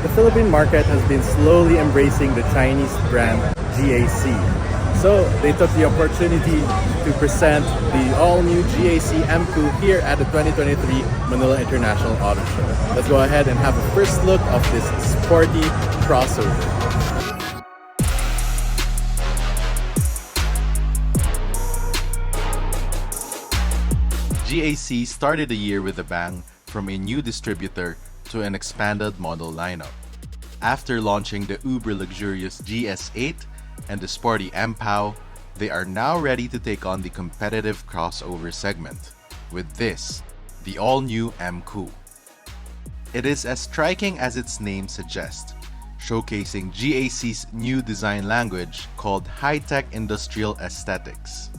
the Philippine market has been slowly embracing the Chinese brand GAC. So they took the opportunity to present the all new GAC Emkoo here at the 2023 Manila International Auto Show. Let's go ahead and have a first look of this sporty crossover. GAC started the year with a bang from a new distributor to an expanded model lineup. After launching the uber-luxurious GS8 and the sporty Emkoo, they are now ready to take on the competitive crossover segment with this, the all-new Emkoo. It is as striking as its name suggests, showcasing GAC's new design language called high-tech industrial aesthetics.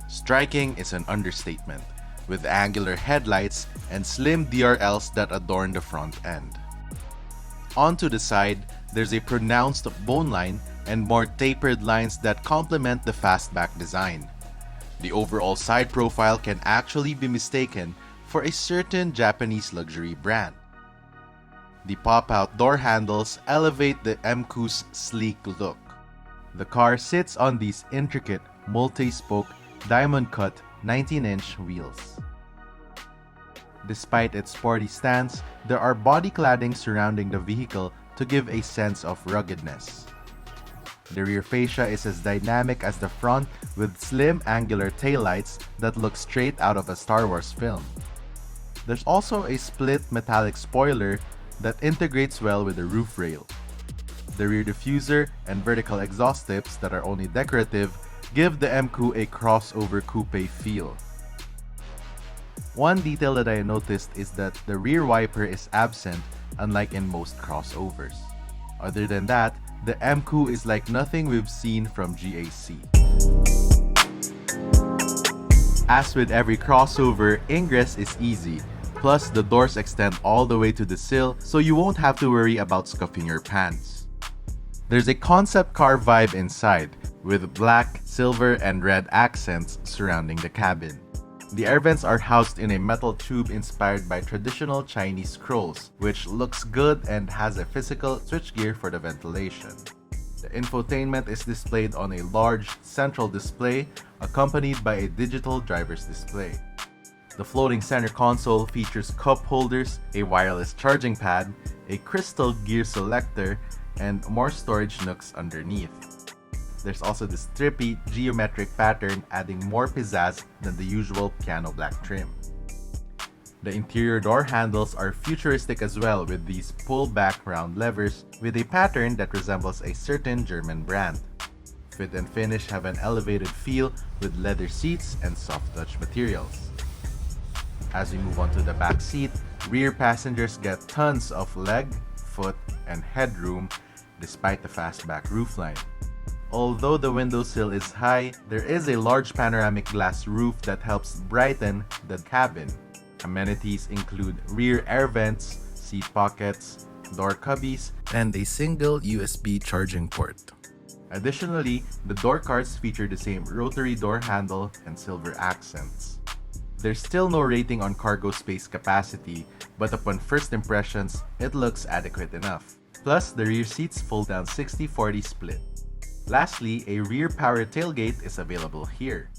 Striking is an understatement, with angular headlights and slim DRLs that adorn the front end. Onto the side, there's a pronounced bone line and more tapered lines that complement the fastback design. The overall side profile can actually be mistaken for a certain Japanese luxury brand. The pop-out door handles elevate the Emkoo's sleek look. The car sits on these intricate, multi-spoke, diamond-cut 19-inch wheels. Despite its sporty stance, there are body cladding surrounding the vehicle to give a sense of ruggedness. The rear fascia is as dynamic as the front with slim angular taillights that look straight out of a Star Wars film. There's also a split metallic spoiler that integrates well with the roof rail. The rear diffuser and vertical exhaust tips that are only decorative give the Emkoo a crossover coupe feel. One detail that I noticed is that the rear wiper is absent, unlike in most crossovers. Other than that, the Emkoo is like nothing we've seen from GAC. As with every crossover, ingress is easy, plus the doors extend all the way to the sill so you won't have to worry about scuffing your pants. There's a concept car vibe inside, with black, silver, and red accents surrounding the cabin. The air vents are housed in a metal tube inspired by traditional Chinese scrolls, which looks good and has a physical switchgear for the ventilation. The infotainment is displayed on a large central display accompanied by a digital driver's display. The floating center console features cup holders, a wireless charging pad, a crystal gear selector, and more storage nooks underneath. There's also this trippy geometric pattern adding more pizzazz than the usual piano black trim. The interior door handles are futuristic as well, with these pull-back round levers with a pattern that resembles a certain German brand. Fit and finish have an elevated feel with leather seats and soft touch materials. As we move on to the back seat, rear passengers get tons of leg, foot, and headroom despite the fastback roofline. Although the windowsill is high, there is a large panoramic glass roof that helps brighten the cabin. Amenities include rear air vents, seat pockets, door cubbies, and a single USB charging port. Additionally, the door cards feature the same rotary door handle and silver accents. There's still no rating on cargo space capacity, but upon first impressions, it looks adequate enough. Plus, the rear seats fold down 60-40 split. Lastly, a rear power tailgate is available here.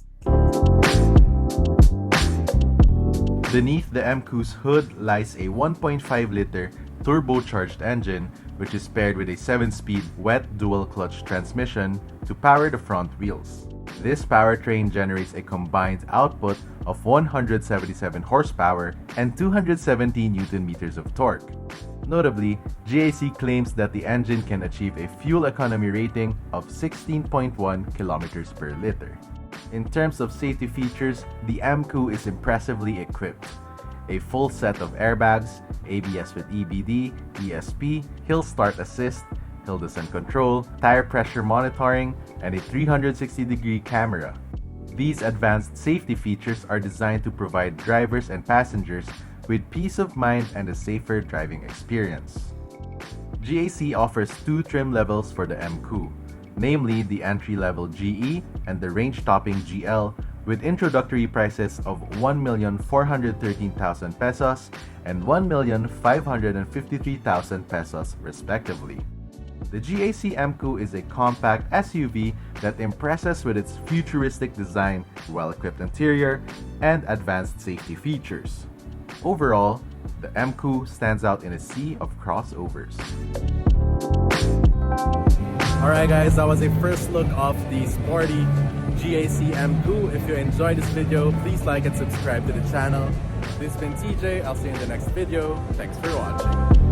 Beneath the Emkoo's hood lies a 1.5-liter turbocharged engine, which is paired with a 7-speed wet dual-clutch transmission to power the front wheels. This powertrain generates a combined output of 177 horsepower and 270 Nm of torque. Notably, GAC claims that the engine can achieve a fuel economy rating of 16.1 km per liter. In terms of safety features, the Emkoo is impressively equipped. A full set of airbags, ABS with EBD, ESP, hill start assist, hill descent control, tire pressure monitoring, and a 360-degree camera. These advanced safety features are designed to provide drivers and passengers with peace of mind and a safer driving experience. GAC offers two trim levels for the Emkoo, namely the entry-level GE and the range-topping GL, with introductory prices of 1,413,000 pesos and 1,553,000 pesos respectively. The GAC Emkoo is a compact SUV that impresses with its futuristic design, well-equipped interior, and advanced safety features. Overall, the Emkoo stands out in a sea of crossovers. Alright guys, that was a first look of the sporty GAC Emkoo. If you enjoyed this video, please like and subscribe to the channel. This has been TJ. I'll see you in the next video. Thanks for watching.